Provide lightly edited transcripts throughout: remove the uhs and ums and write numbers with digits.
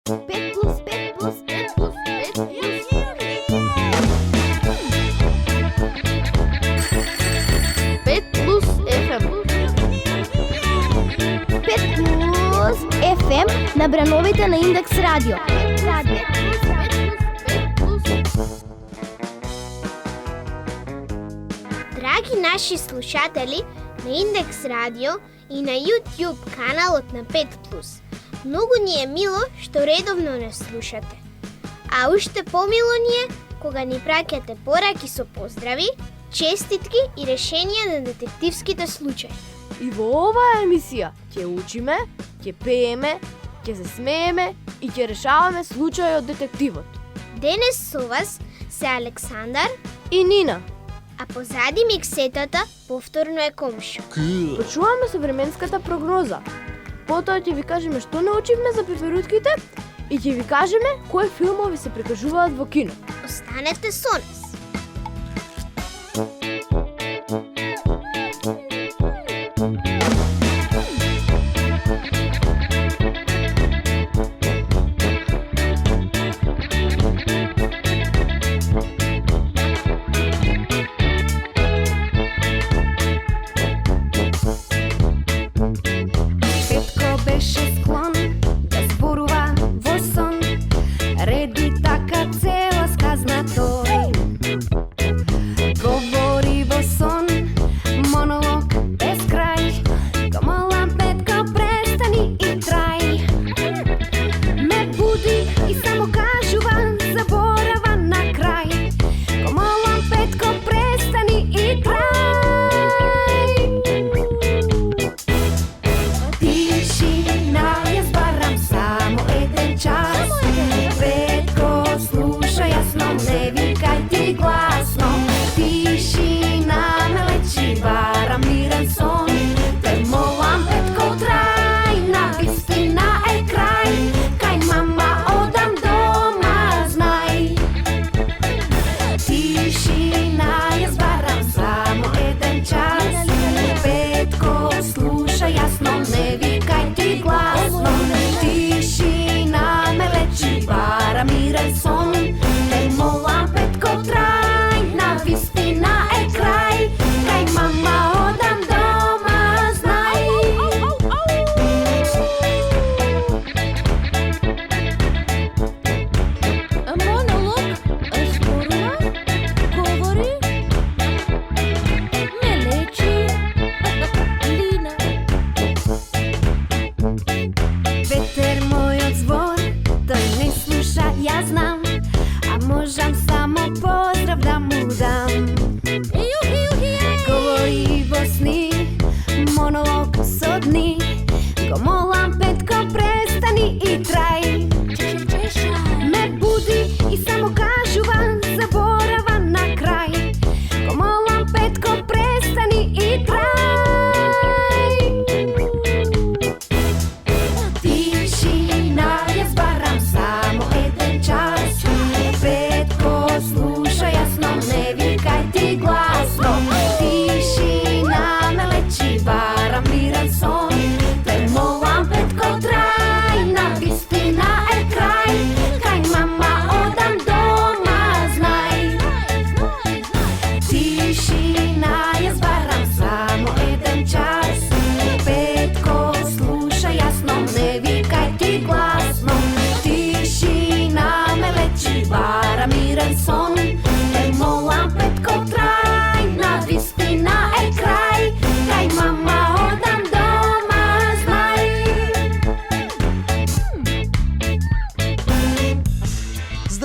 5 плюс 5 плюс 5 плюс 5 плюс. 5 плюс FM. 5 плюс FM на брановите на Индекс Радио. Драги наши слушатели на Индекс Радио и на YouTube каналот на 5 плюс. Многу ни е мило што редовно не слушате. А уште помило ни е кога ни праќате пораки со поздрави, честитки и решенија на детективските случаи. И во оваа емисија ќе учиме, ќе пееме, ќе се смееме и ќе решаваме случај од детективот. Денес со вас се Александар И Нина. А позади миксетата повторно е комшо. Почуваме со временската прогноза. Потоа ќе ви кажеме што научивме за пеперутките и ќе ви кажеме кои филмови се прикажуваат во кино. Останете со нас.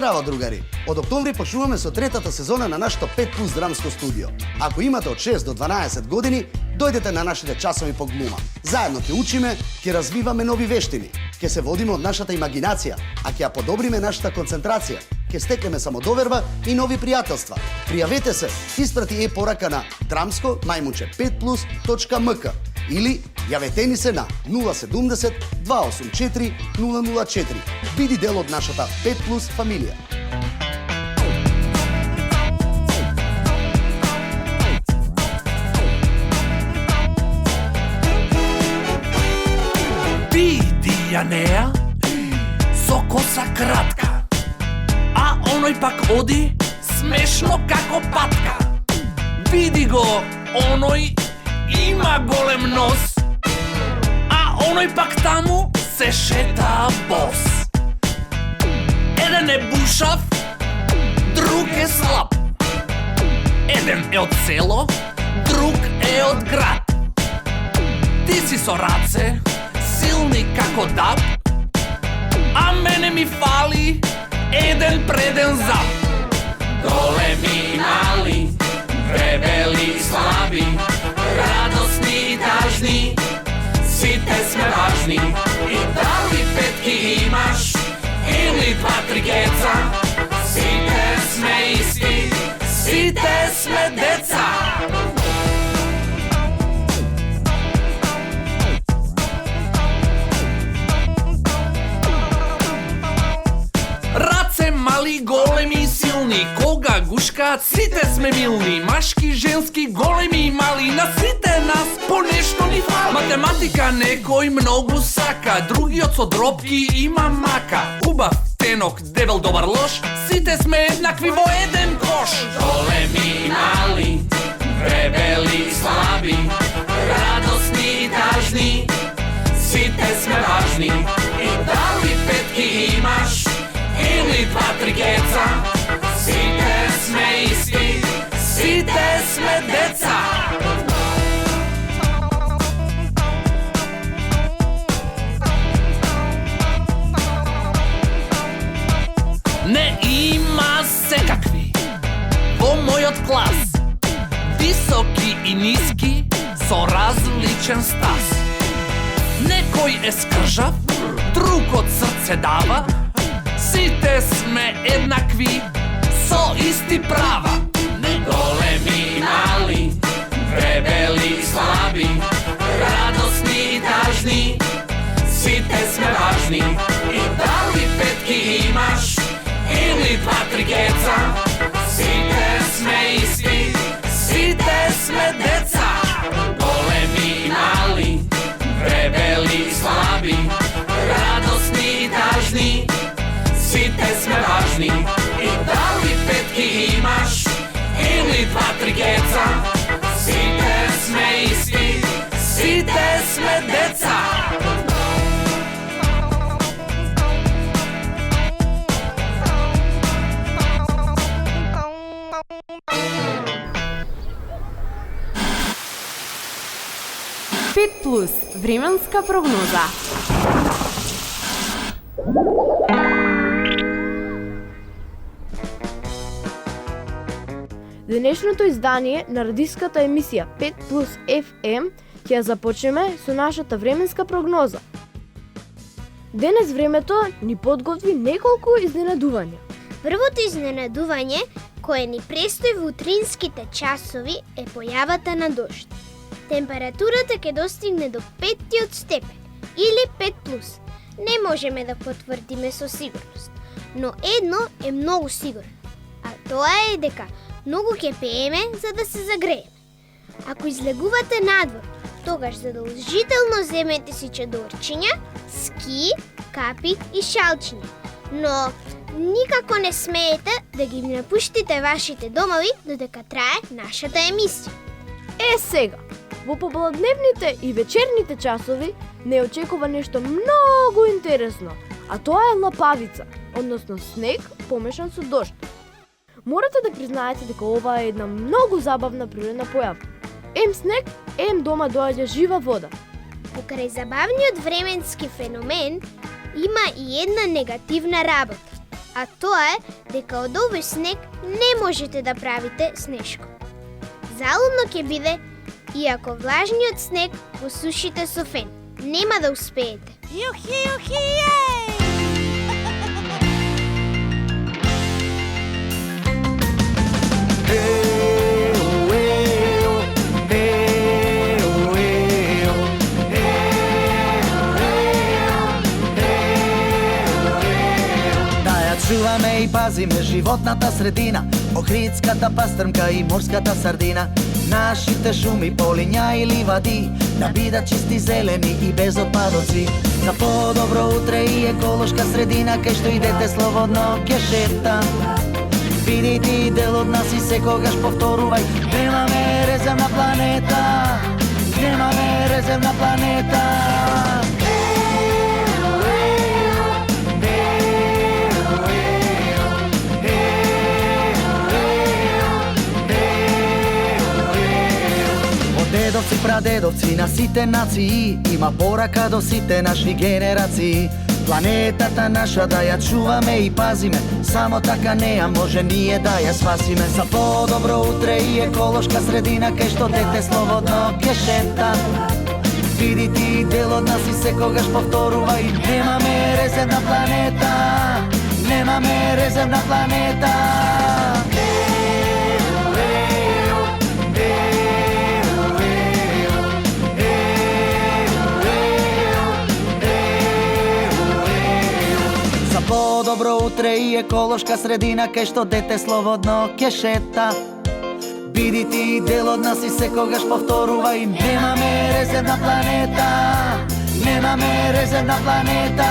Здраво, другари! Од октомври почнуваме со третата сезона на нашето 5 плюс драмско студио. Ако имате од 6 до 12 години, дојдете на нашите часови по глума. Заедно ќе учиме, ќе развиваме нови вештини, ќе се водиме од нашата имагинација, а ќе ја подобриме нашата концентрација, ќе стекнеме самодоверба и нови пријателства. Пријавете се, испрати порака на dramsko-5plus.mk или јавете ни се на 070 284 004. Биди дел од нашата 5 плюс фамилија. Биди Јанеја со коса кратка, а оној пак оди смешно како патка. Види го, оној има голем нос, а оној пак таму се шета бос. Еден е бушав, друг е слаб. Еден е од село, друг е од град. Ти си со раце, силни како даб, а мене ми фали еден преден зап. Големи и мали, дебели и слаби, радосни и тажни, сите сме важни. И дали петки имаш, или два-три геца, сите сме исти, сите сме деца. Раце мали, големи и силни, кога гушкаат сите сме милни. Машки, женски, големи и мали, на сите нас по нешто ни фали. Математика некој многу сака, другиот со дробки има мака. Убав, тенок, дебел, добар, лош, сите сме еднакви во еден кош. Големи и мали, дебели и слаби, радосни и тажни, сите сме важни. И дали петки имаш, или два-три геца, сите сме исти, сите сме деца. Не има секакви во мојот клас, високи и ниски со различен стас. Некој е скржав, друг од срце дава, сите сме еднакви со исти права. Не големи и мали, дебели и слаби, радосни и тажни, сите сме важни. И дали петки имаш, или два-три геца, сите сме исти, сите сме деца. Големи и мали, дебели и слаби, радосни и тажни, сите сме важни. И дали петки имаш, или два-три геца, сите сме исти, сите сме деца. Пет плюс временска прогноза. Денешното издание на радиската емисија 5 плюс FM ќе ја започнеме со нашата временска прогноза. Денес времето ни подготви неколку изненадувања. Првото изненадување кое ни престои во утринските часови е појавата на дожд. Температурата ќе достигне до 5 степен или 5 плюс. Не можеме да потврдиме со сигурност, но едно е многу сигурно, а тоа е дека многу ќе пееме за да се загрееме. Ако излегувате надвор, тогаш задолжително земете си чадорчиња, ски, капи и шалчиња, но никако не смеете да ги напуштите вашите домови додека трае нашата емисија. Сега, во попладневните и вечерните часови не очекува нешто многу интересно, а тоа е лапавица, односно снег помешан со дожд. Морате да признаете дека ова е една многу забавна природна појава. Ем снег, ем дома доаѓа жива вода. Покрај забавниот временски феномен има и една негативна работа, а тоа е дека од овој снег не можете да правите снешко. Залудно ќе биде и ако влажниот снег го сушите со фен. Нема да успеете. Јухи, јухи, јеј! Чуваме и пазиме животната средина, охридската пастрмка и морската сардина. Нашите шуми, полиња и ливади да бидат чисти, зелени и без отпадоци. За подобро утре и еколошка средина кај што и дете слободно ќе шета. Биди ти дел од нас и секогаш повторувај: немаме резервна планета, немаме резервна планета. Дедовци, прадедовци на сите нации, има порака до сите наши генерации. Планетата наша да ја чуваме и пазиме, само така неа може ние да ја спасиме. За подобро утре и еколошка средина кај што дете слободно ќе шета. Биди ти дел од нас и секогаш повторувај: немаме резервна планета, немаме резервна планета. Подобро утре и еколошка средина кај што дете слободно ќе шета. Биди ти дел од нас и секогаш повторувај: немаме резервна планета, немаме резервна планета.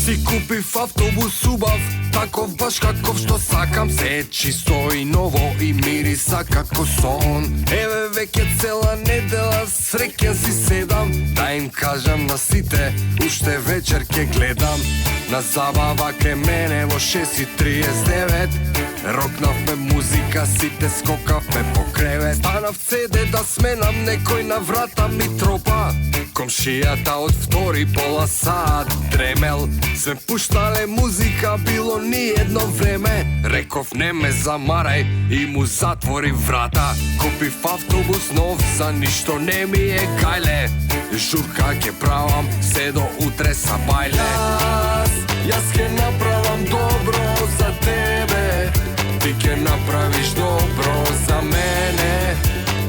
Си купив автобус убав, таков баш каков што сакам. Се е чисто и ново и мириса како сон. Еве веќе цела недела среќен си седам, да им кажам на сите, уште вечер ќе гледам. На забава ке мене во 6:39 рокнавме музика, сите скокавме по кревет. Станав седе да сменам, некој на врата ми тропа. Комшијата од втори пола сат дремел. Сме пуштале музика, било ни едно време. Реков не ме замарај и му затвори врата. Купив автобус нов, за ништо не ми е кајле. Журка ќе правам, се до утре са бајле. Јас ќе направам добро за тебе, ти ќе направиш добро за мене,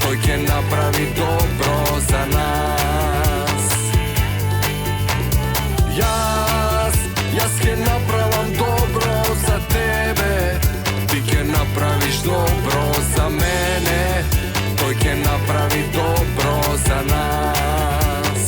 тој ќе направи добро за нас. Јас ќе направам добро за тебе, ти ќе направиш добро за мене, тој ќе направи добро за нас.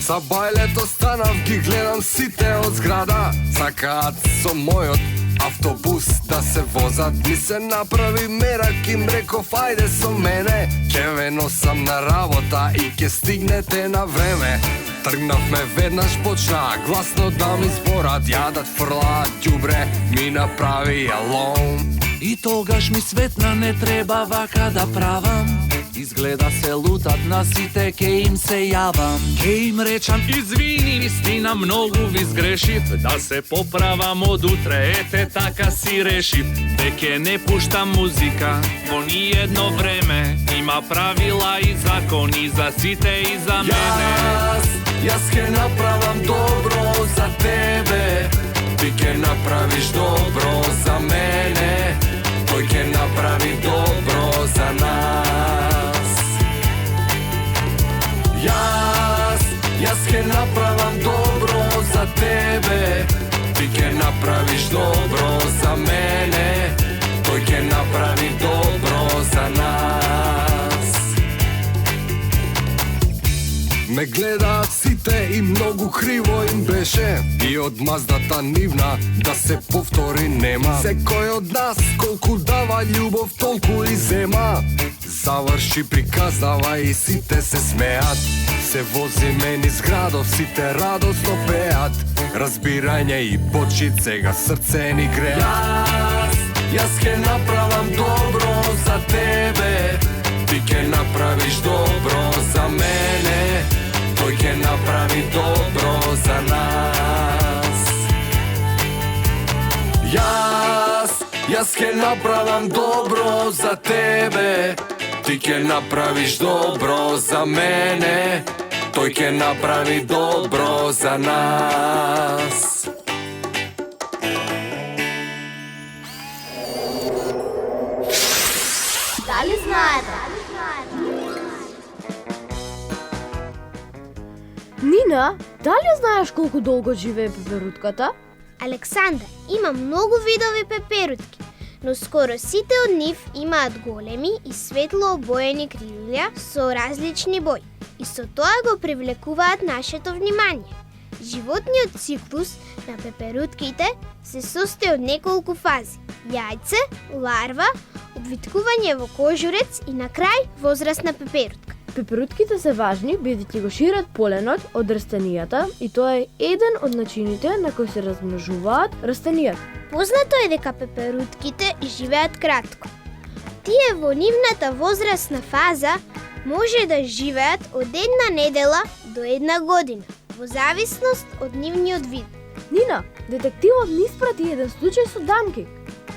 За бајлето станав, ги гледам сите од зграда, сакаат со мојот автобус да се возат. Ми се направи мерак, им реков ајде со мене, ќе ве носам на работа и ќе стигнете на време. Тргнавме веднаш, почнаа гласно да ми зборат, јадат, фрлаат ѓубре, ми направи алон. И тогаш ми светна, не треба вака да правам. Изгледа се лутат на сите, ке им се јавам. Ке им речам извини, вистина многу ви сгрешив, да се поправам од утре, ете така си решив. Веќе не пуштам музика во ни едно време, има правила и закони за сите и за мене. Јас ќе направам добро за тебе, ти ќе направиш добро за мене, тој ќе направи добро за нас. Јас ќе направам добро за тебе, ти ќе направиш добро за мене, тој ќе ќе направи добро за нас. Ме гледаат сите и многу криво им беше, и од маздата нивна да се повтори нема. Секој од нас колку дава љубов толку и зема. Заврши, приказава и сите се смеат. Се возиме низ градов, сите радосно пеат. Разбирање и почит, сега срце ни греат. Јас ќе направам добро за тебе, ти ќе направиш добро за мене, тој ќе направи добро за нас. Јас ќе направам добро за тебе, ти ќе направиш добро за мене, тој ќе направи добро за нас. Дали знаете? Нина, дали знаеш колку долго живее пеперутката? Александра, има многу видови пеперутки, но скоро сите од нив имаат големи и светло обоени крилја со различни бои и со тоа го привлекуваат нашето внимание. Животниот циклус на пеперутките се состои од неколку фази: јајце, ларва, обвиткување во кожурец и на крај возрастна пеперутка. Пеперутките се важни бидејќи го шират поленот од растенијата и тоа е еден од начините на кои се размножуваат растенијата. Познато е дека пеперутките живеат кратко. Тие во нивната возрастна фаза може да живеат од една недела до една година, во зависност од нивниот вид. Нина, детективот ни испрати еден случај со дамки.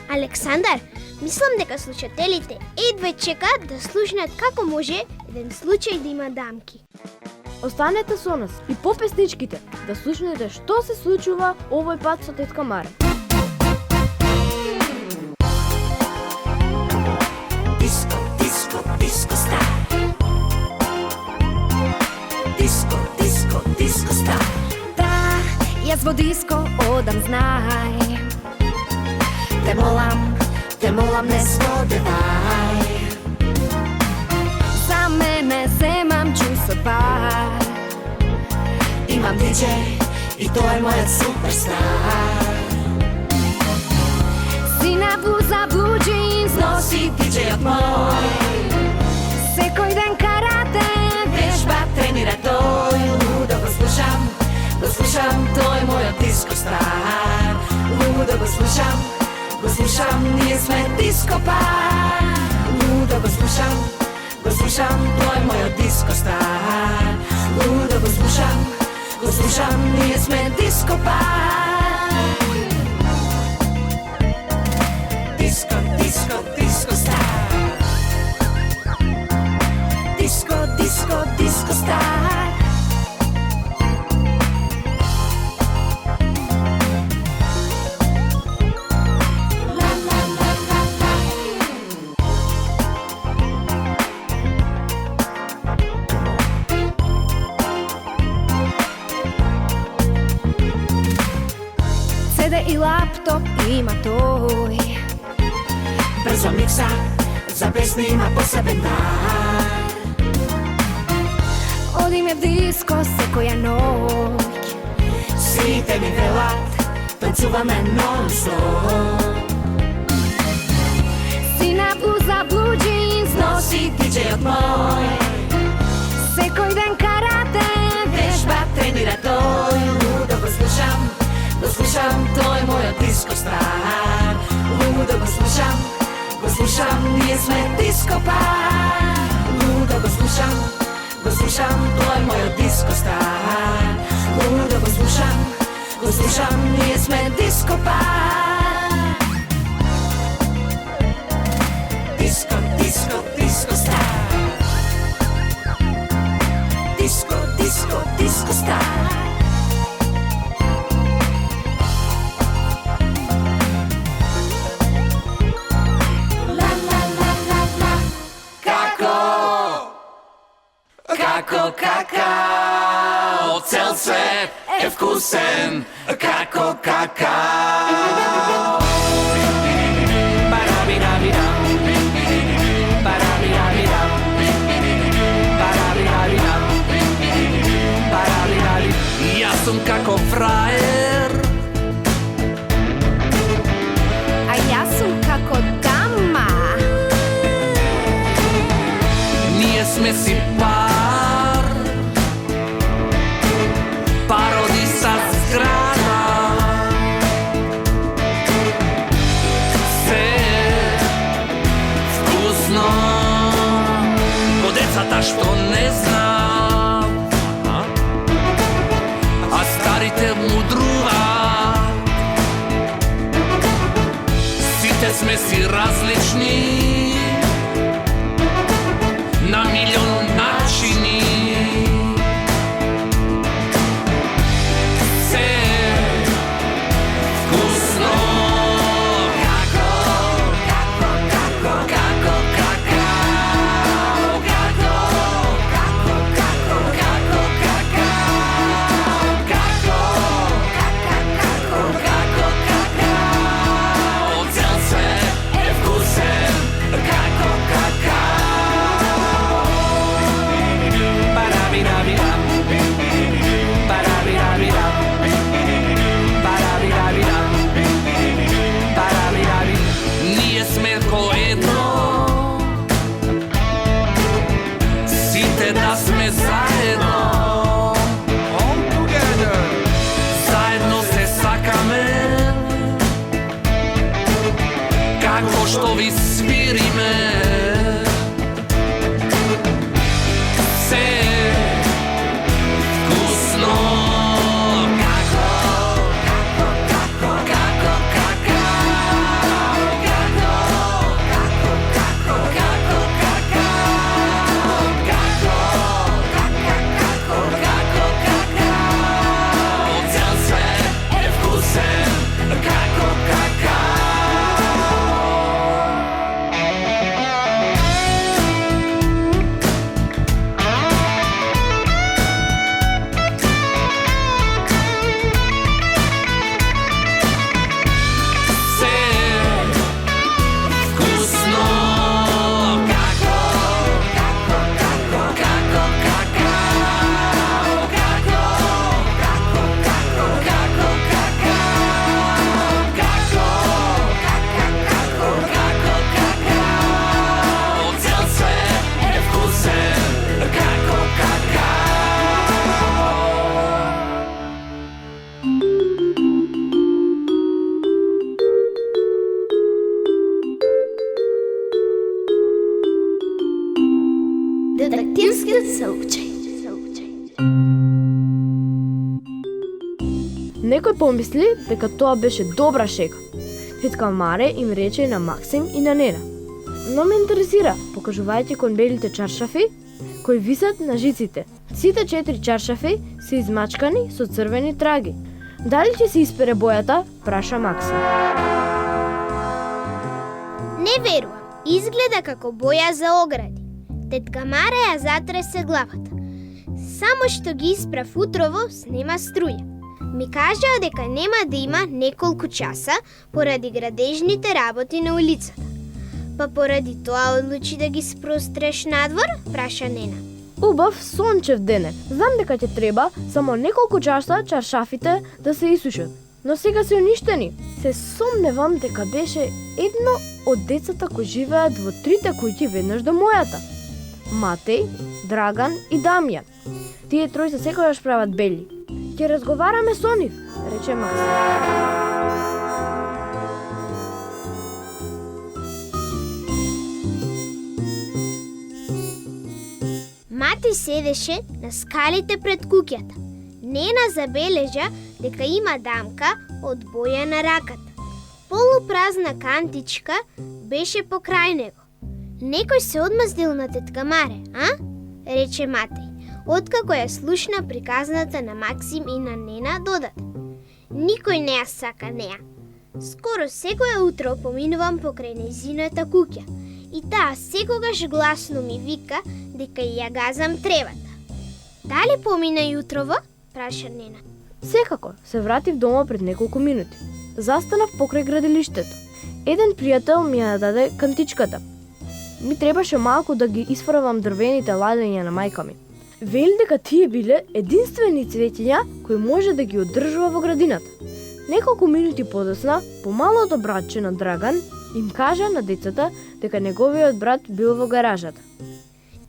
Александар, мислам дека слушателите едве чекаат да слушнат како може еден случај да има дамки. Останете со нас и по песничките да слушнете што се случува овој пат со тетка Маре. Диско, диско, диско стар. Диско, диско, диско стар. Да, јас во диско одам, знај. Те молам, не сподевај. За мене земам чувство бар. Имам диджеј и тој е мојот суперстар. Сина блуза, блу джинс, носи диджејот мој. Секој ден карате, вежба, тренира тој. Лудо го слушам, тој е мојот диско стар. Лудо го слушам, ние сме диско пар. Лудо го слушам, тој е мојот диско стар. Лудо го слушам, ние сме диско пар. Диско, диско, диско стар. Диско, диско, диско стар. И лаптоп има тој. Брзо микса, за песни има посебен дар. Одиме в диско секоја ноќ. Сите ми велат, танцуваме нон-стоп. Сина блуза, блу джинс, носи диджејот мој. Секој ден карате, вежба, тренира тој. Лудо го слушам, тој е мојот диско стар. Лудо го слушам, ние сме диско пар. Лудо го слушам, тој е мојот диско стар. Лудо го слушам, ние сме диско пар. Диско, диско, диско стар. Диско, диско, диско стар. Какао, цел свет е вкусен, како какао. Барабин, Јас сум како фраер, A ja sum kako dama. ние сме си пар, пароди са зграда. Се вкусно, ко децата што не знаат, а старите мудруваат. Сите сме си различни, на милион начини. Се вкусно, како цел свет е вкусен, како ние сме ко едно, сите да сме заедно. Заедно се сакаме, како што ви свириме. Се вкусно, цел свет е вкусен, како Детективскиот соучај. Некој помисли дека тоа беше добра шега. Тетка Маре им рече на Максим и на Нена: "Но ме интересира, покажувајќи кон белите чаршафи кои висат на жиците. Сите 4 чаршафи се измачкани со црвени траги. Дали ќе се испере бојата?" праша Максим. Не верувам, изгледа како боја за огради. Тетка Мара ја затресе главата. Само што ги исправ утрово, снема струја. Ми кажаа дека нема да има неколку часа поради градежните работи на улицата. Па поради тоа одлучи да ги спростреш надвор, праша Нена. Убав сончев ден е. Знам дека ќе треба само неколку часа чаршафите да се исушат. Но сега се уништени. Се сомневам дека беше едно од децата кои живеат во 3 куќи веднаш до мојата. Матеј, Драган и Дамјан. Тие тројца секогаш прават бели. Ќе разговараме со нив, рече Максим. Мати седеше на скалите пред куќата. Нена забележа дека има дамка од боја на раката. Полупразна кантичка беше покрај него. Некој се одмаздил на тетка Маре, а? Рече Матеј, откако ја слушна приказната на Максим и на Нена додат. Никој не ја сака неа. Скоро секоја утро поминувам покрај нејзината куќа и таа секогаш гласно ми вика дека ја газам тревата. Дали помина јутрово? Праша Нена. Секако, се вратив дома пред неколку минути. Застанав покрај градилиштето. Еден пријател ми ја даде кантичката. Ми требаше малку да ги исфрвам дрвените ладења на мајка ми. Вели дека тие биле единствени цветиња кои може да ги одржува во градината. Неколку минути подоцна, помалото братче на Драган им кажа на децата дека неговиот брат бил во гаражата.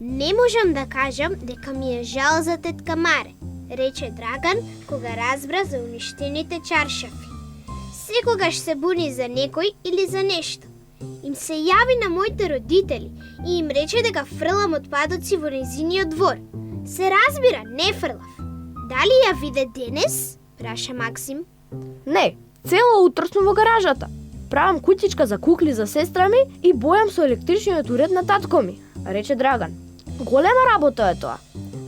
Не можам да кажам дека ми е жал за тетка Маре, рече Драган кога разбра за уништените чаршафи. Секогаш се буни за некој или за нешто. Им се јави на моите родители и им рече дека фрлам отпадоци во незиниот двор. Се разбира, не фрлав. Дали ја виде денес? Праша Максим. Не, цело утро сум во гаражата. Правам кутичка за кукли за сестра ми и бојам со електричниот уред на татко ми, рече Драган. Голема работа е тоа,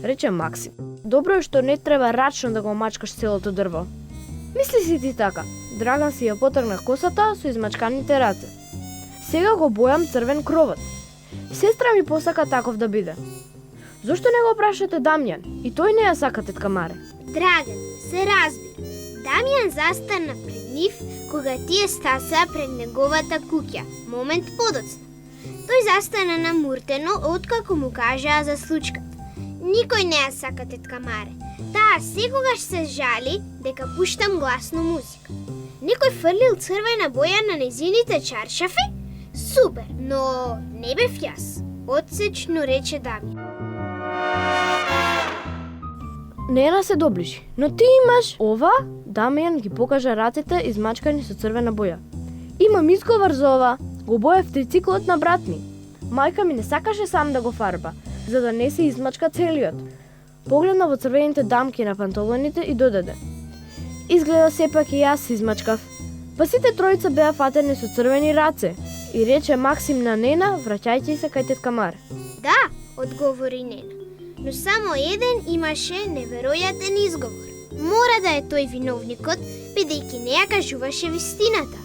рече Максим. Добро е што не треба рачно да го мачкаш целото дрво. Мисли си ти така. Драган си ја потргна косата со измачканите раце. Сега го бојам црвен кровот. Сестра ми посака таков да биде. Зошто не го прашате Дамјан? И тој не ја сака тетка Маре. Драган, се разбира. Дамјан застана пред нив кога тие стасаа пред неговата куќа, момент подоцна. Тој застана намуртено откако му кажаа за случката. Никој не ја сака тетка Маре. Таа секогаш се жали дека пуштам гласно музика. Некој фрлил црвена боја на незините чаршафи? Супер, но не бев јас. Отсечно рече Дамјан. Нена се доближи, но ти имаш ова? Дамјан ги покажа рацете измачкани со црвена боја. Имам изговор за ова, го боев трициклот на брат ми. Мајка ми не сакаше сам да го фарба, за да не се измачка целиот. Погледна во црвените дамки на панталоните и додаде: изгледа сепак и јас се измачкав. Па сите тројца беа фатени со црвени раце, и рече Максим на Нена, враќајќи се кај тетка Маре. Да, одговори Нена. Но само еден имаше неверојатен изговор. Мора да е тој виновникот, бидејќи не ја кажуваше вистината.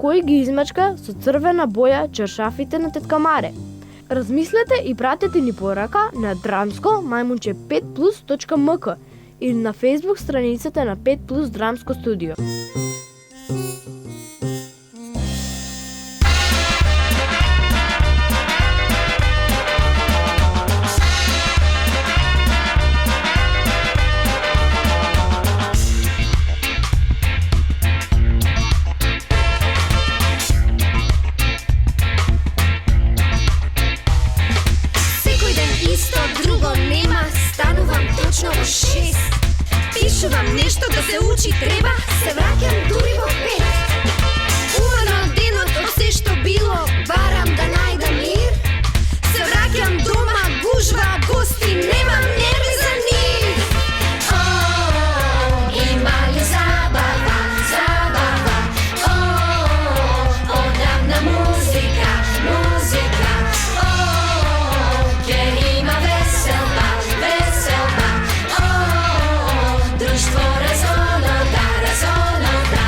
Кој ги измачка со црвена боја чаршафите на тетка Маре? Размислете и пратете ни порака на dramsko-5plus.mk или на Facebook страницата на 5 Plus Драмско студио. Пишувам нешто да се учи треба, се враќам дури во 5. Уморна од денот од се што било, барам да најдам мир. Се враќам дома, гужва, гости, немам нерви за нив. Има ли забава, забава? Одамна музика, музика. Ќе има веселба, веселба. Društvo razonoda, razonoda.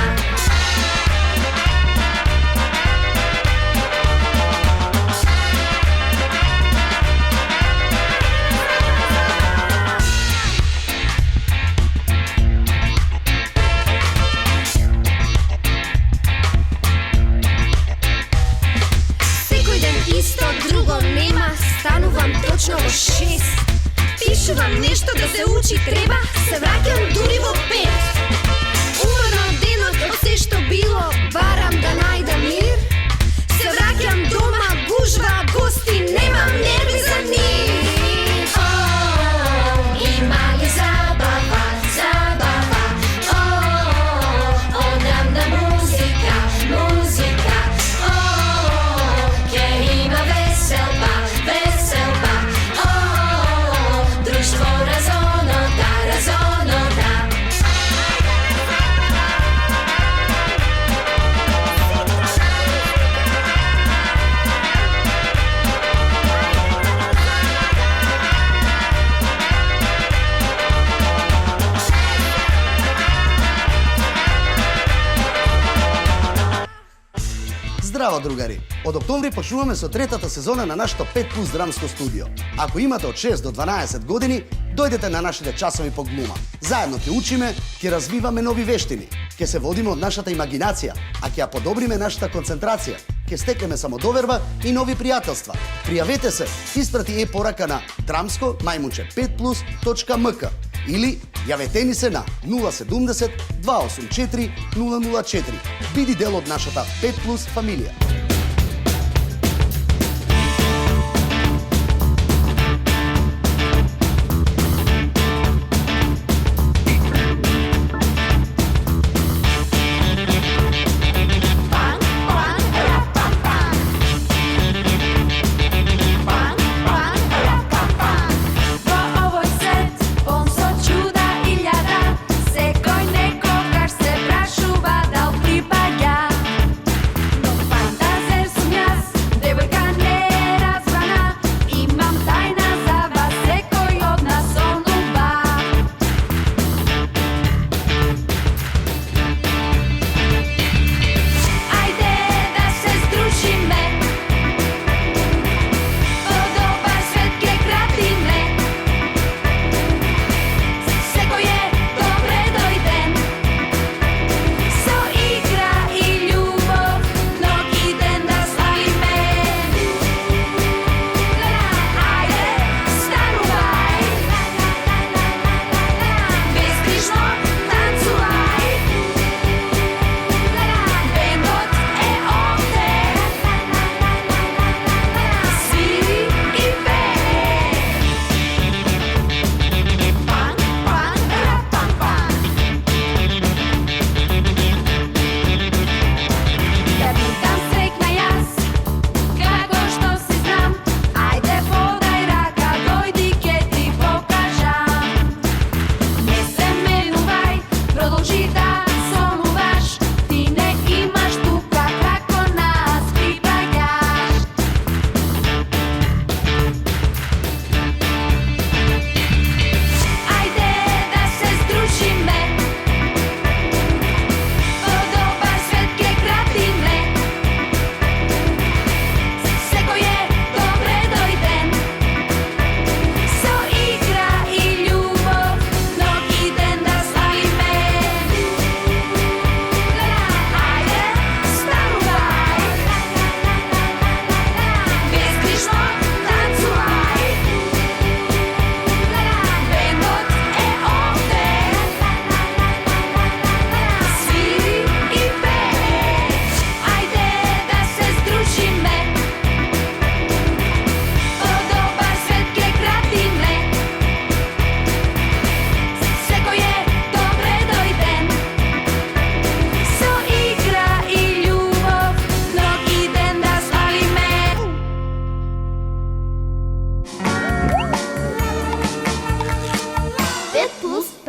Секој ден исто, друго нема, станувам точно во 6. Пишувам нешто да се учи треба, се враќам дури во 5. Уморна од денот од се што било, барам да најдам мир. Се враќам дома, гужва, гости, немам нерви за нив. Има ли забава, забава? Одамна музика, музика. Ќе има веселба, веселба. Društvo razonoda, razonoda. Здраво, другари! Од октомври почнуваме со третата сезона на нашето 5 Plus Драмско студио. Ако имате од 6 до 12 години, дојдете на нашите часови по глума. Заедно ќе учиме, ќе развиваме нови вештини, ќе се водиме од нашата имагинација, а ќе ја подобриме нашата концентрација, ќе стекнеме самодоверба и нови пријателства. Пријавете се, испрати порака на dramsko-5plus.mk или јавете ни се на 070 284 004. Биди дел од нашата 5 Plus фамилија.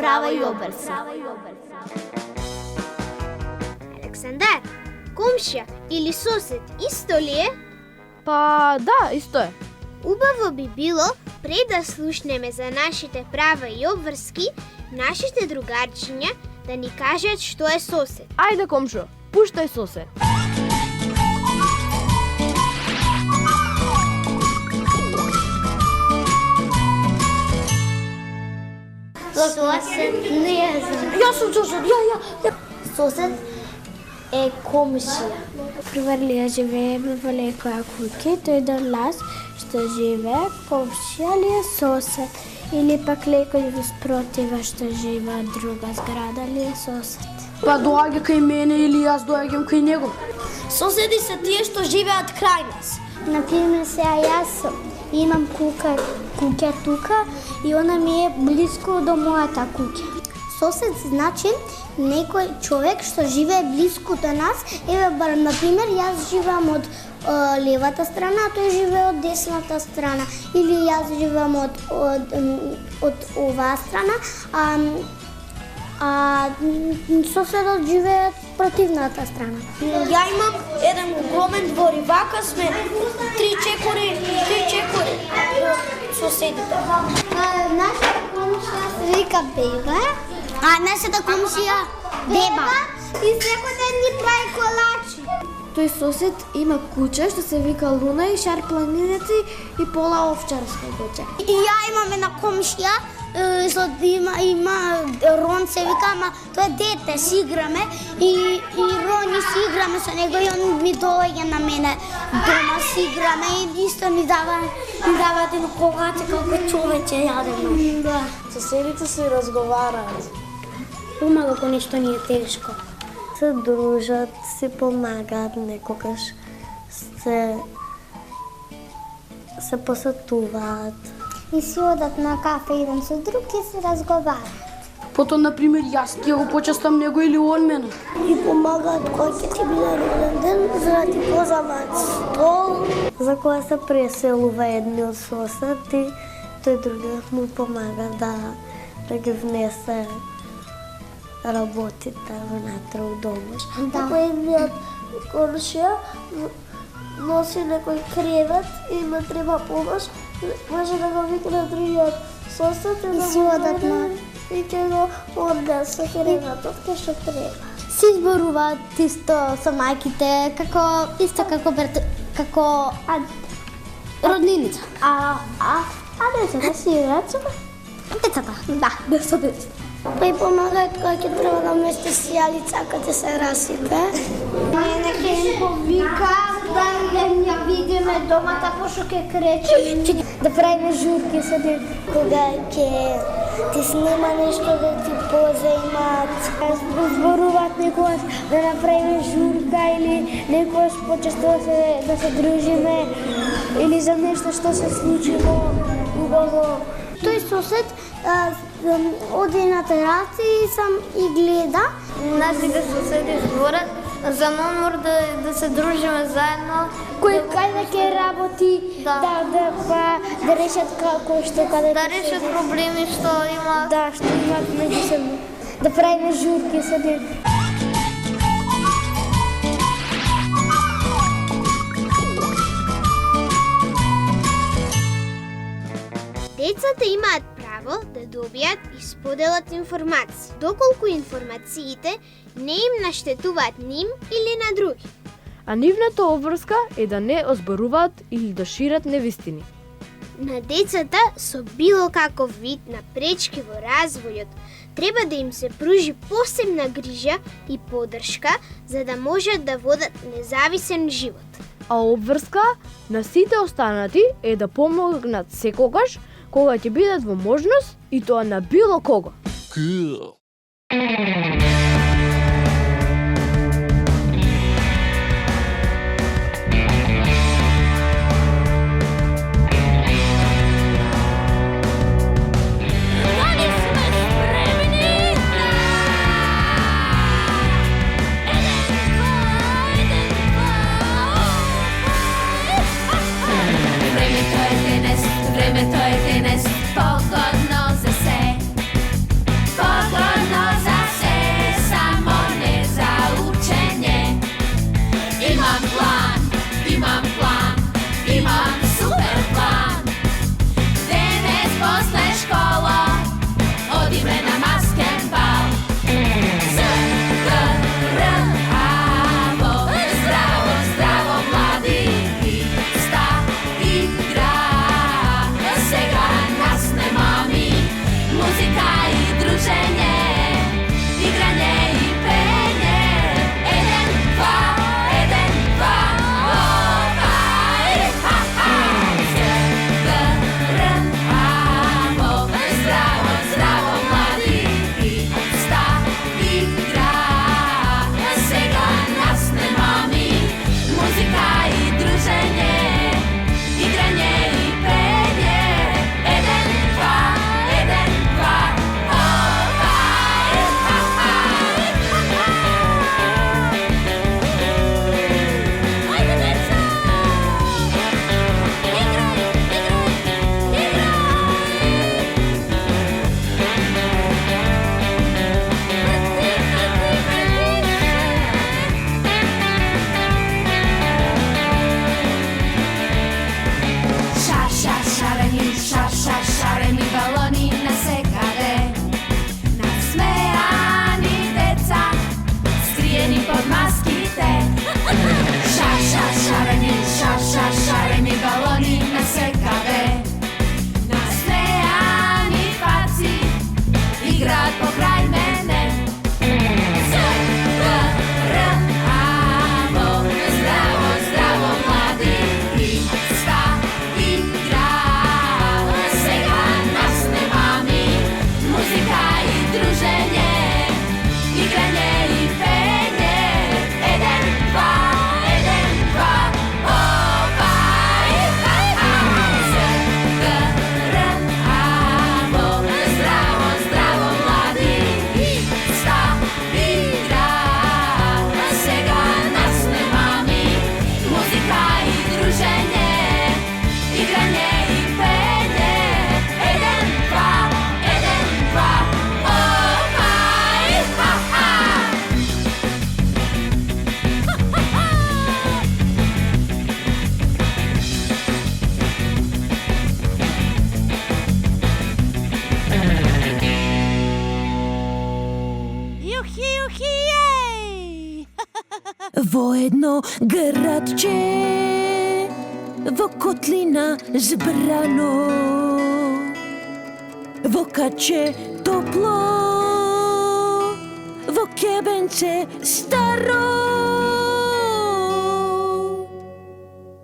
права и обрса. Александар, комшија или сосед исто ли е? Па да, исто е. Убаво би било, пред да слушнеме за нашите права и обврски, нашите другарчиња да ни кажат што е сосед. Ајде, комшо, пуштај сосед. Сосед не знам. Јас сум сосед, ја. Сосед е комшија. Прврлија живееме во некоја куќа и тој до нас што живее комшија ли е сосед или пак некој во спротива што живее од друга зграда ли е сосед. Па доаѓа кај мене или јас доаѓам кај него. Соседи се тие што живеат крај нас. Например, сега јас имам куќа тука и она ми е близко до мојата куќа. Сосед значи некој човек што живее близко до нас. Еве, например, јас живеам од левата страна, а тој живее од десната страна. Или јас живеам од оваа страна, а соседот живее од противната страна. Ја имам еден огромен двор и вака сме три чекори соседите. Нашата комшија се вика Беба, а нашата комшија Беба. И секој ден ни прави колачи. Тој сосед има куќа што се вика Луна и шар планината и пола овчарска куќа. И ја имам една комшија има Рон се вика, ама тоа е дете, си играме и Рон и си играме со него и он ми доаѓа на мене дома, си играме и исто ми дава едно когаче како човече јадено. Да. Соседите се разговараат. Помага ако нешто ни е тешко. Се дружат, си помагаат, некогаш се посетуваат. И си одат на кафе еден со друг и се разговараат. Потоа, например, јас ќе го почестам него или он мене. И помагаат кога ќе ти биде роден ден, за да ти позамаат стол. За кога се преселува едниот сосед и тој другиот му помага да ги внесе работите внатре у дома. Ако едниот комшија носи некој кревет и ме треба помош, може да го викне другиот сосед и да му даде и ќе го однесе креватот кај што треба. Си зборуваат исто со мајките, како родниница. А децата си играат со Децата, да, со децата. Па и помагаат кога ќе треба да месте сијалица кога се расипе. Мене ќе им повика да ја видиме дома како што ќе кречи. Да правиме журки со нив кога ќе ти снима нешто да ти позаимаат. Зборуваат некогаш да направиме журка или некогаш почесто да се дружиме или за нешто што се случило убаво. Тој сосед оди на тераса и гледа. Нашите соседи зборат за номер да се дружиме заедно. Кој каде ќе работи, да решат како што каде да решат проблеми што имаат. Да, што имаат меѓусебно. Да правиме журки со нив. Децата имаат право да добијат и споделат информации, доколку информациите не им наштетуваат ним или на други. А нивната обврска е да не озборуваат или да шират невистини. На децата со било каков вид на пречки во развојот треба да им се пружи посебна грижа и поддршка за да можат да водат независен живот. А обврска на сите останати е да помогнат секогаш кога ќе бидат во можност и тоа на било кого. Времето е денес, погодно за се, погодно за се. во едно градче, во котлина збрано, во каче топло, во кебенце старо.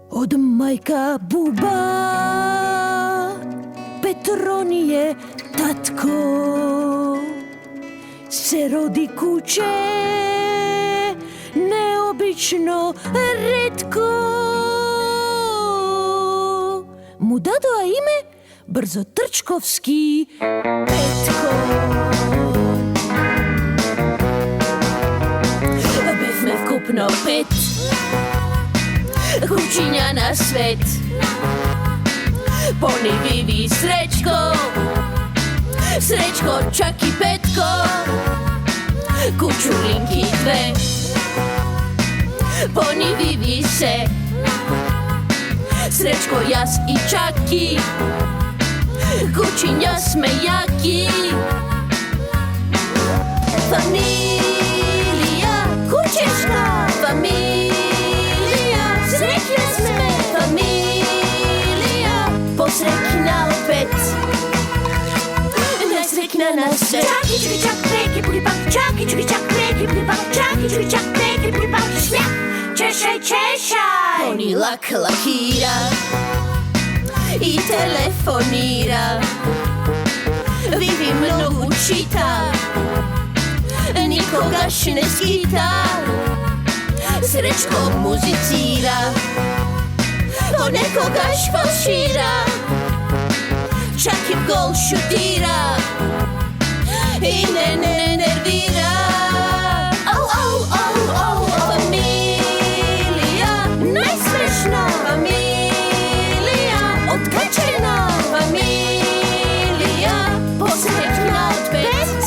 Од мајка Буба, Петроније татко, се роди куче, необично ретко. Му дадоа име Брзотрчковски Петко. Бевме вкупно 5 кучиња на свет. Пони, Виви, Сречко, Сречко, чак и Петко, кучулинки 2. Пони, Виви, се, Сречко, јас и Чаки, кучиња сме јаки. Фамилија кучешка, фамилија среќни сме, фамилија посреќна опет, најсреќна на свет. Чаки, чуки, чак, преки, буги, пак, чаки, чуки, чак, преки, буги, пак, чаки, чуки, чак, преки, буги, пак, шляп, чешај, чешај. Они лакира и телефонира, Виви многу чита, никогаш не скита. Сречко музицира, понекогаш фалшира, чак и в гол шутира и не нервира. Ау, ау, ау, ау, фамилија најсмешна, фамилија откачена, фамилија посреќна од 5,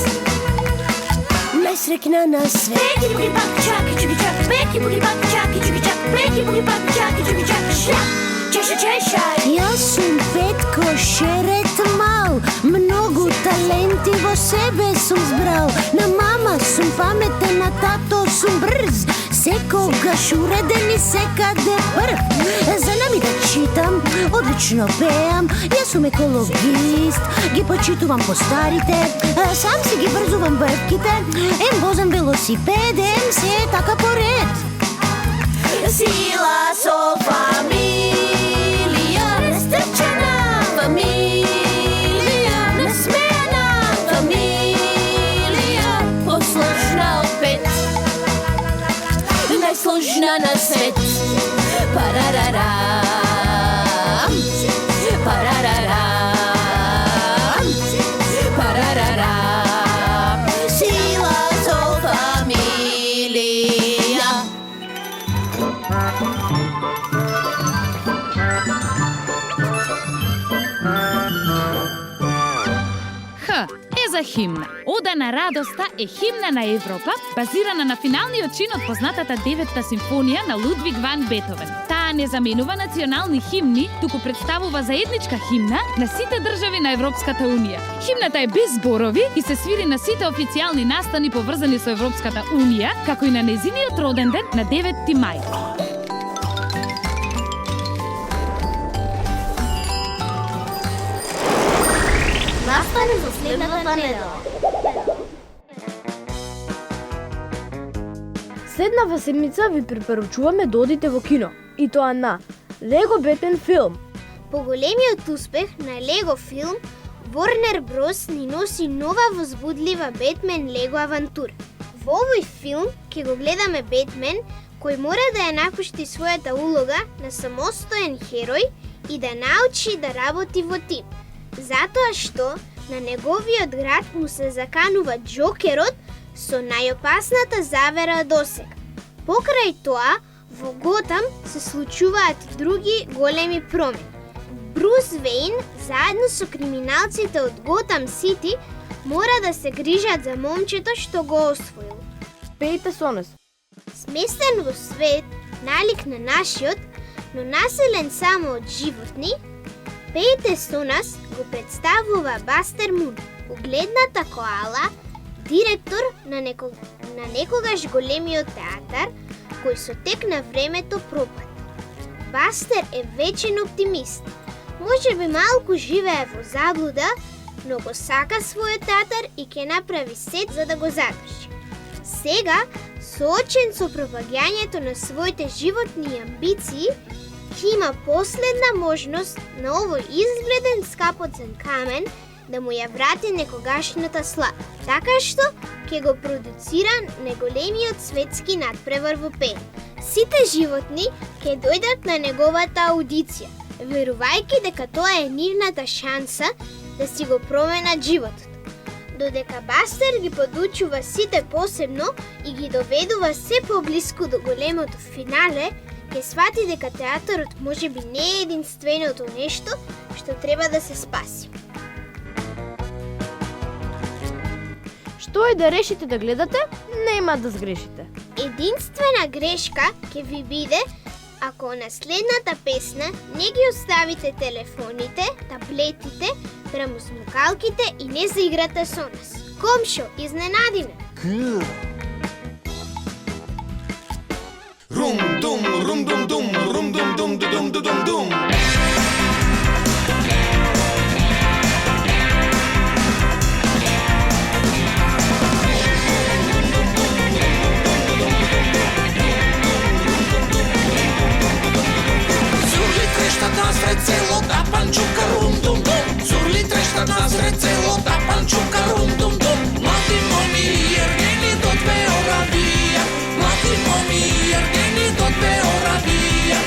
најсреќна на свет. Пеки, буги, пак, чаки, чуки, чак, пеки, буги, пак, чаки, чуки, чак, пеки, буги, пак, чаки, чуки, чак, шляп, чешај, чешај. Јас сум Петко Шерет мал, многу таленти во себе сум збрал. На мама сум паметен, на тато сум брз, секогаш уреден и секаде прв. Знам и да читам, одлично пеам, јас сум екологист, ги почитувам по старите, сам си ги брзувам брвките, возам велосипедем, се така поред. Сила со фамилија растрчана, фамилија насмејана, фамилија посложна од 5, најсложна на свет. Парарарам, парарарам, парарарам, сила со фамилија. За химна. Ода на радоста е химна на Европа, базирана на финалниот чин од познатата 9-та симфонија на Лудвиг ван Бетовен. Таа не заменува национални химни, туку представува заедничка химна на сите држави на Европската Унија. Химната е без зборови и се свири на сите официјални настани поврзани со Европската Унија, како и на нејзиниот роден ден на 9 мај. Настани за следната недела. Следнава седмица ви препорачуваме да одите во кино, и тоа на Лего Бетмен филм. По големиот успех на Лего филм, Warner Bros ни носи нова возбудлива Бетмен Лего авантура. Во овој филм ќе го гледаме Бетмен кој мора да ја напушти својата улога на самостоен херој и да научи да работи во тим. Затоа што на неговиот град му се заканува Џокерот со најопасната завера досега. Покрај тоа, во Готам се случуваат други големи промени. Брус Вејн, заедно со криминалците од Готам Сити, мора да се грижат за момчето што го освоил. Пејте со нас. Сместен во свет, налик на нашиот, но населен само од животни, Пејте со нас го представува Бастер Мун, угледната коала, директор на некогаш големиот театар, кој со тек на времето пропадна. Бастер е вечен оптимист. Може би малку живее во заблуда, но го сака својот татар и ќе направи сет за да го задржи. Сега, соочен со пропагањето на своите животни амбиции, ќе има последна можност на овој изгледен скапоцен камен да му ја врати некогашната слава, така што ќе го продуцира неголемиот светски надпревар во пеење. Сите животни ќе дојдат на неговата аудиција, верувајќи дека тоа е нивната шанса да си го променат животот. Додека Бастер ги подучува сите посебно и ги доведува се поблиску до големото финале, ќе свати дека театарот можеби не е единственото нешто што треба да се спаси. Што и да решите да гледате, нема да сгрешите. Единствена грешка ќе ви биде ако на следната песна не ги оставите телефоните, таблетите, премусмукалките и не заиграте со нас. Комшо, изненади ме! Рум дум рум дум дум рум дум дум дум дум дум. Насред цело да панчука рум дум дум. Зурли трещат насред цело да панчука рум дум дум. Млади моми ергени до Беоравија. Млади моми ергени до Беоравија.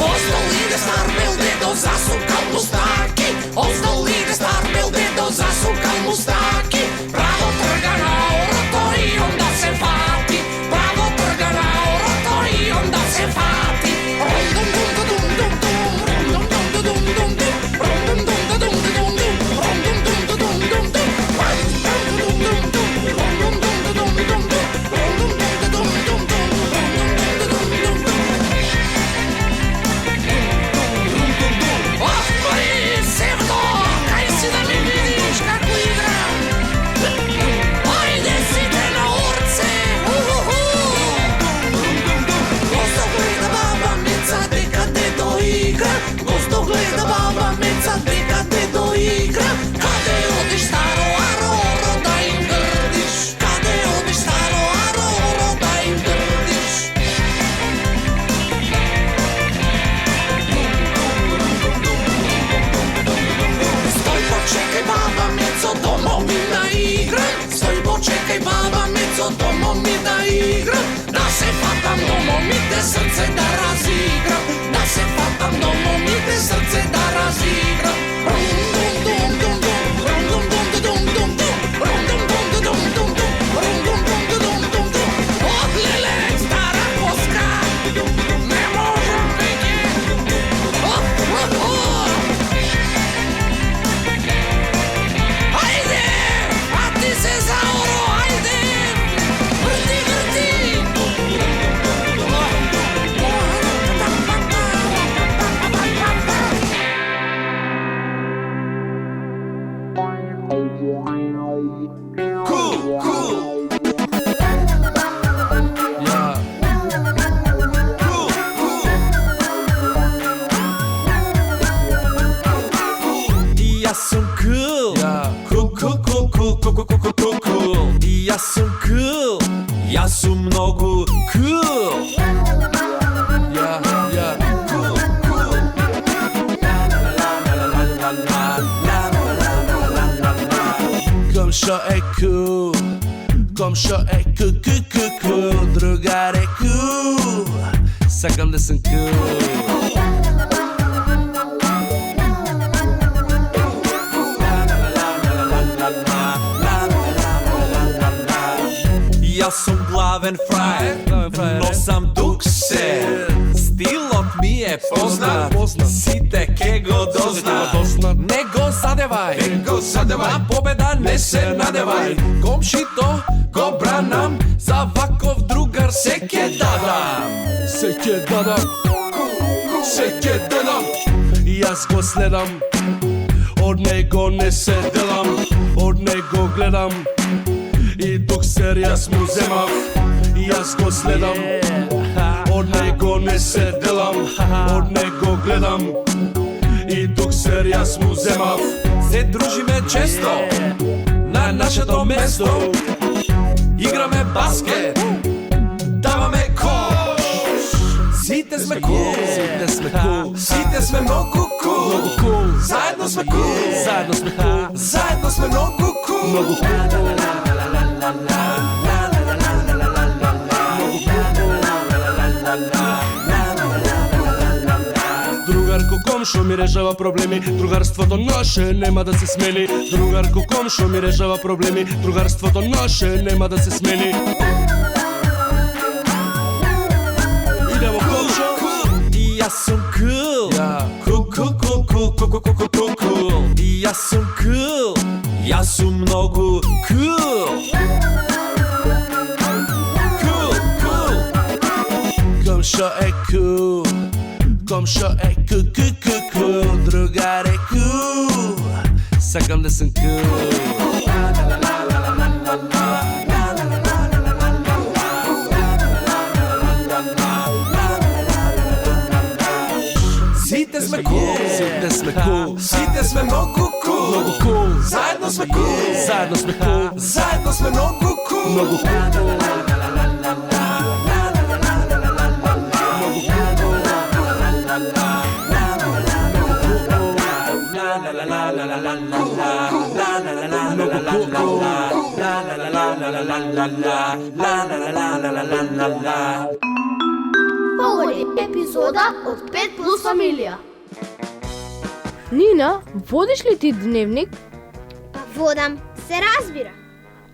Остал иде стар бел дедо засукал мустаки. Остал иде стар бел дедо засукал мустаки. Право трга на орото и онда се фати. Право трга на орото и онда се фати. Рум дум дум дум дум дум. Рум дум дум дум дум дум. Рум дум дум дум дум дум. Рум дум дум дум дум дум. Рум дум дум дум дум дум. Рум дум дум дум дум дум. Рум дум дум дум дум. Ох, Мари, Севдо, кај си да ми видиш како играм? Ајде сите на орце! Госто гледа баба Меца дека дедо игра. Госто гледа баба Меца дека дедо игра. Каде одиш старо ароро да им грдиш? Каде одиш старо ароро да им грдиш? Стој почекај баба Мецо, домо ми да игра. Стој почекај баба Мецо, домо ми да игра. Да се фатам до момите срце да разигра. Да се фатам до момите срце да разигра. Рум дум дум дум дум. Рум дум дум дум дум дум. Рум дум дум дум дум дум. Рум дум дум дум дум дум. Ох, леле, стара коска. Не можам веќе. Ох, ох, ох. Ајде, фати се за оро, ајде. Врти, врти. Јас сум cool. Cool, cool, cool, cool, cool, cool, cool, cool, cool. Јас сум cool. Јас сум многу cool. Cool, cool. Комшо е cool. Комшо е cool. Другар е cool. Сакам да сум cool. Јас сум главен фраер, носам дуксе. Стилот ми е познат, сите ке го дознат. Не го задевај, на победа не се надевај. Комшито го бранам, за ваков другар се ке дадам. Се ке дадам, се ке дадам. Јас го следам, Od него не се делам, од него гледам. И дух серијас му земав, и јас го следам. Од него не се делам, од него гледам. И дух серијас му земав. Се дружиме често на нашето место. Играме баскет, даваме кош. Сите сме кул, сите сме кул, сите сме многу кул, многу кул. Заедно сме кул, заедно сме кул, заедно сме многу кул, многу кул. Другарко комшо ми решава проблеми, другарството наше нема да се смени. Другарко комшо ми решава проблеми, другарството наше нема да се смени. Идемо комшо, и јас сум кул. Кул, кул, кул, кул, кул, кул, кул, кул, кул. И јас сум кул, јас сум многу кул. Кул, кул. Комшо е кул. Комшо е кул, другар е кул. Сакам да сум кул. Сите сме кул, сите сме кул, сите сме многу кул, многу кул. Заедно сме кул, заедно сме кул, заедно сме многу кул, многу кул. Поголи епизода од 5 плюс фамилија. Нина, водиш ли ти дневник? Па водам, се разбира.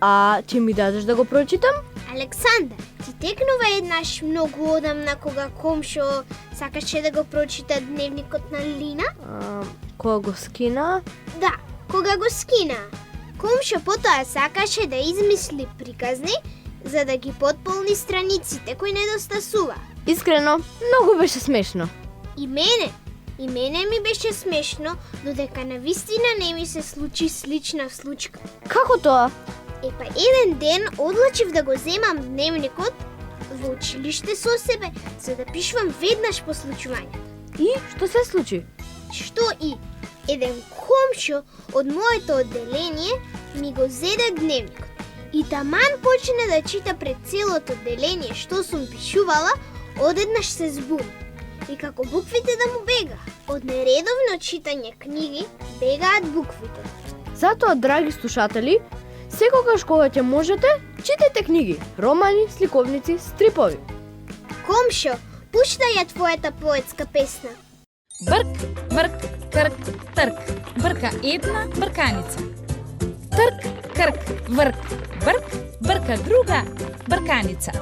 А ќе ми дадеш да го прочитам? Александар, ти текнува еднаш многу одамна кога комшо сакаше да го прочита дневникот на Лина? Кога го скина? Да, кога го скина. Комшо потоа сакаше да измисли приказни за да ги потполни страниците кои недостасува. Искрено, многу беше смешно. И мене ми беше смешно, додека навистина не ми се случи слична случка. Како тоа? Епа еден ден одлучив да го земам дневникот во училиште со себе, за да пишувам веднаш по случувањето. И што се случи? Што и? Еден комшо од моето одделение ми го зеде дневникот. И таман почне да чита пред целото одделение што сум пишувала, одеднаш се збуни. И како буквите да му бега. Од нередовно читање книги бегаат буквите. Затоа, драги слушатели, секогаш кога ќе можете, читајте книги, романи, сликовници, стрипови. Комшо, пуштай ја твојата поетска песна. Брк, брк, крк, трк, брка една брканица. Трк, крк, врк, брк, брка друга брканица.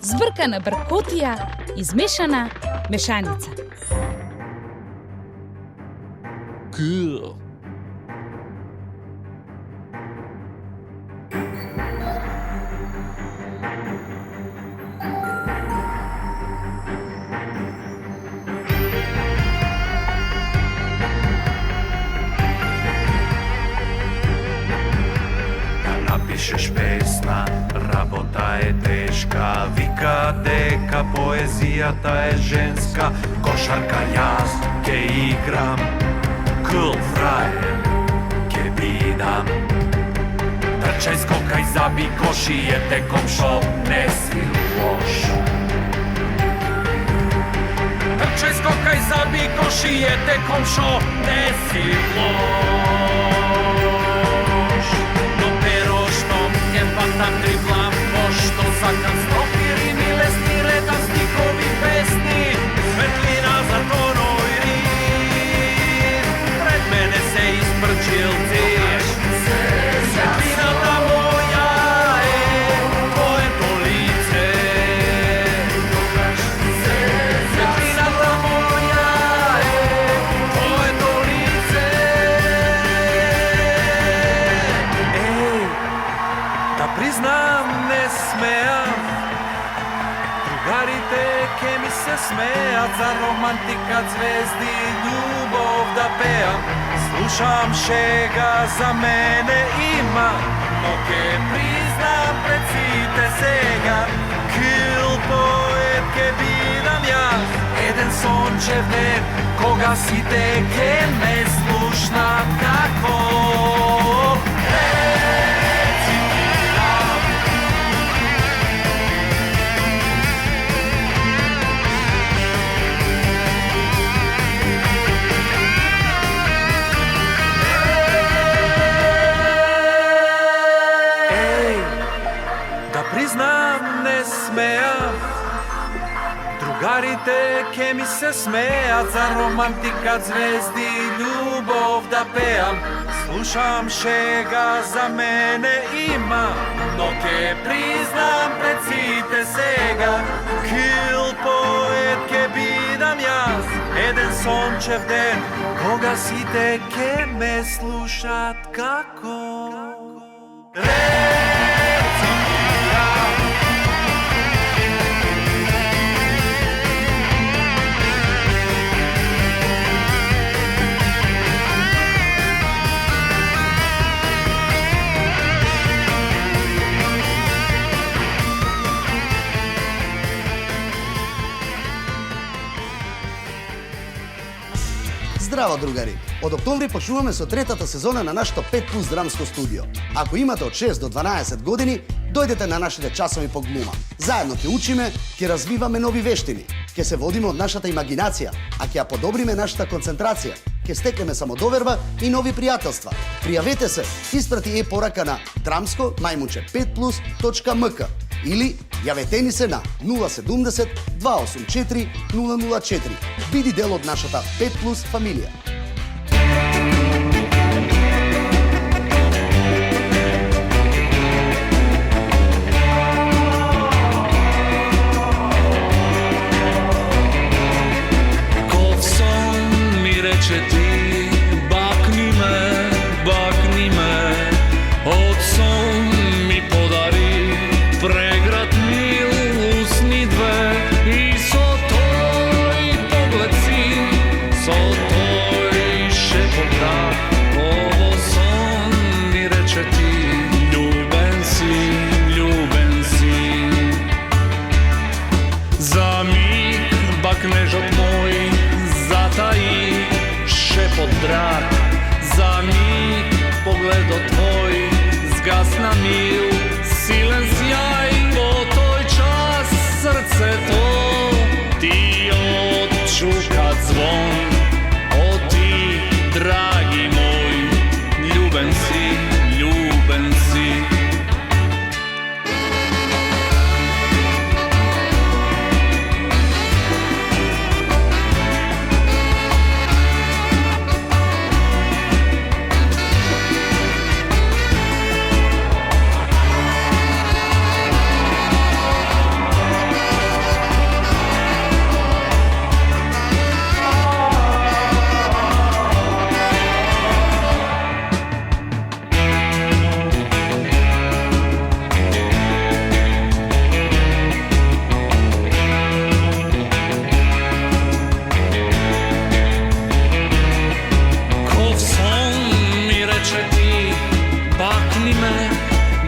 Збркана бркотија, измешана мешаница. Cool. Пишеш песна, работа е тешка. Вика дека поезијата е женска. Кошарка јас ке играм, кул фраер ке бидам. Трчај, скокај, заби кошијете, комшо, не си лош. Трчај, скокај, заби кошијете, комшо, не си лош. Ке патам дриблам, пошто сакам стопири, милесни, редам стихови песни, светлина за тоној рид. Пред мене се испрчил ти, светлината моја е твоето лице. Светлината моја е твоето лице. Да признам, se smejat, za romantika zvezdi ljubov da pejam. Slušam šega, za mene ima, no ke priznam pred svite sega. Kil poet ke bidam jaz, eden sončev den, koga si te ke me slušna kako. Priznam, ne smejam, drugarite ke mi se smejat, za romantika zvezdi ljubov da pejam. Slušam šega, za mene ima, no ke priznam pred svite sega. Kil poet ke bidam jaz, eden sončev den, koga si te ke me slušat kako. Здраво, другари! Од октомври почнуваме со третата сезона на нашето 5 плюс драмско студио. Ако имате од 6 до 12 години, дојдете на нашите часови по глума. Заедно ќе учиме, ќе развиваме нови вештини, ќе се водиме од нашата имагинација, а ќе ја подобриме нашата концентрација, ќе стекнеме самодоверба и нови пријателства. Пријавете се, испрати порака на dramsko-5plus.mk или јавете ни се на 070 284 004. Биди дел од нашата 5 плюс фамилија. Ков сон ми рече ти, бакни ме, од сон ми подари преград мил усни две и со тој поглед син, со тој шепот ово сон ми рече ти, љубен си. За миг бакнежот мој затаи шепот драг, за миг погледот твој згасна мил, силен сјај во тој час срцето ти отчука звон. О ти, драги мој, љубен си.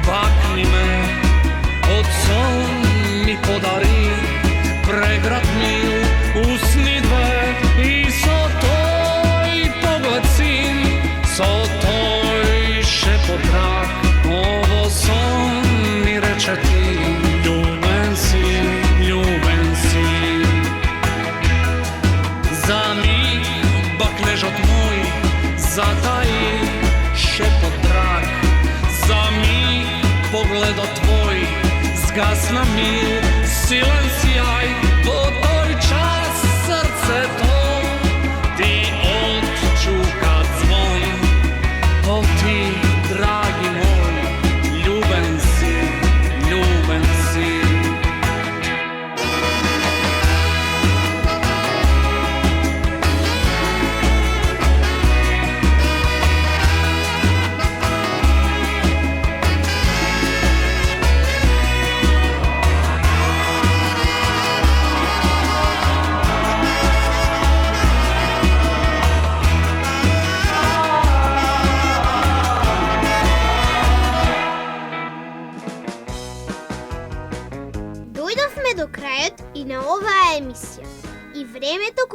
Бакни ме, од сон ми подари преград мил усни две и со тој поглед син, со тој шепот драг, ово сон ми рече ти, љубен си. За миг бакнежот мој затаи шепот драг, за миг погледот твој згасна мил, силен сјај во тој час срцето ти отчука звон. О ти, драги мој, љубен си.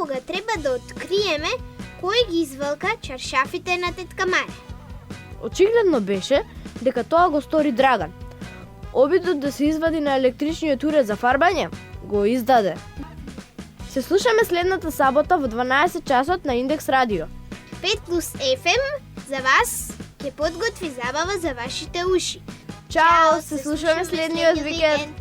кога треба да откриеме кој ги извалка чаршафите на тетка Маја. Очигледно беше дека тоа го стори Драган. Обидот да се извади на електричниот уред за фарбање го издаде. Се слушаме следната сабота во 12 часот на Индекс радио. 5+ FM за вас ќе подготви забава за вашите уши. Чао, се слушаме следниот викенд.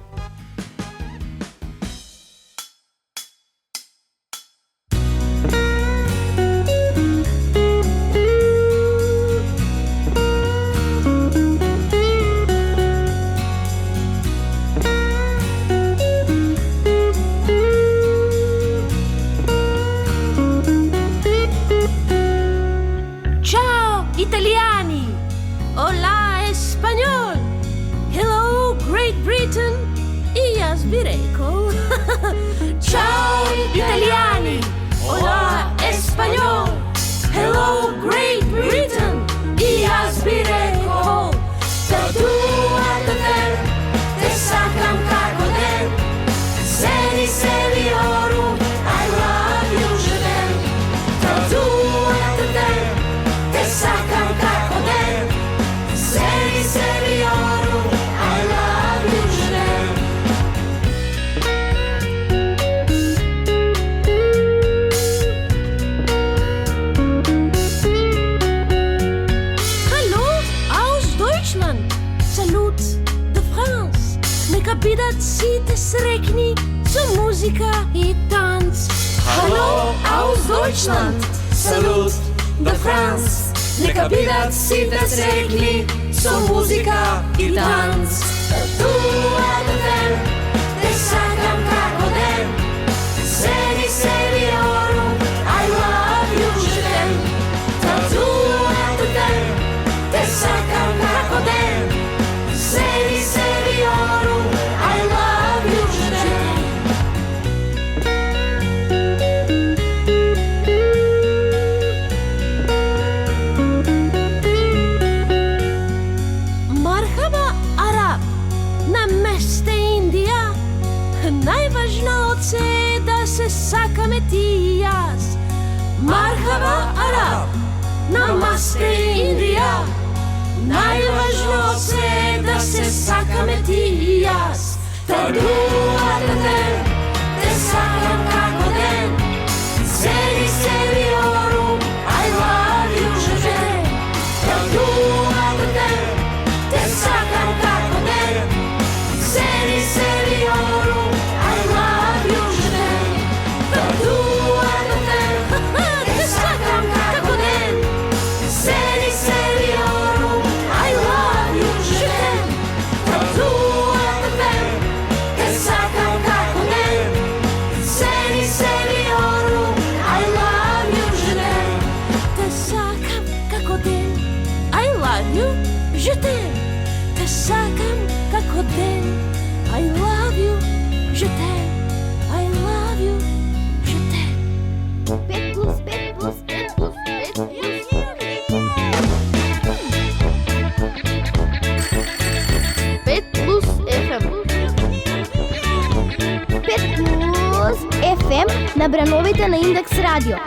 Italiani! Hola, Espagnol! Hello, Great Britain! E as Bireco! Ciao, Italiani! Hola, Espagnol! Hello, Great Britain! E as Bireco! Tatua te ver, te sacam cacoden, seni seriorum, I love you, je t'aime. Tatua te ver, te sacam cacoden, seni seriorum, I love you, je t'aime. Hallo aus Deutschland, salut de France. Neka bidat si te srekni za muzika i tanc. Hallo aus Deutschland, salut de France. Neka bidat si te srekni za muzika i tanc. Tu adem, te sacam cacoden, seni seriorum, I love you, je t'aime. Tu adem, te sacam cacoden, seni seriorum, I love you, je t'aime. Marhaba Arab, na meste Indija, najvažno oce da se sakame ti jaz. Marhaba Arab, na meste Indija, najvažno oce da se sakame ti jaz. Ta dua te sakam kako den, seni seriorum, I love you, je t'aime. Ta dua te sakam kako den, seni seriorum, I love you, je t'aime. Ta dua te sakam kako den, seni seriorum, I love you, je t'aime. Ta dua te sakam kako den, seni seriorum, I love you, je t'aime. Te sakam kako den, I love you, je t'aime. Te sakam kako den, I love you, je t'aime. I love you, je t'aime. 5+ FM. 5+ FM на брановите на Индекс радио.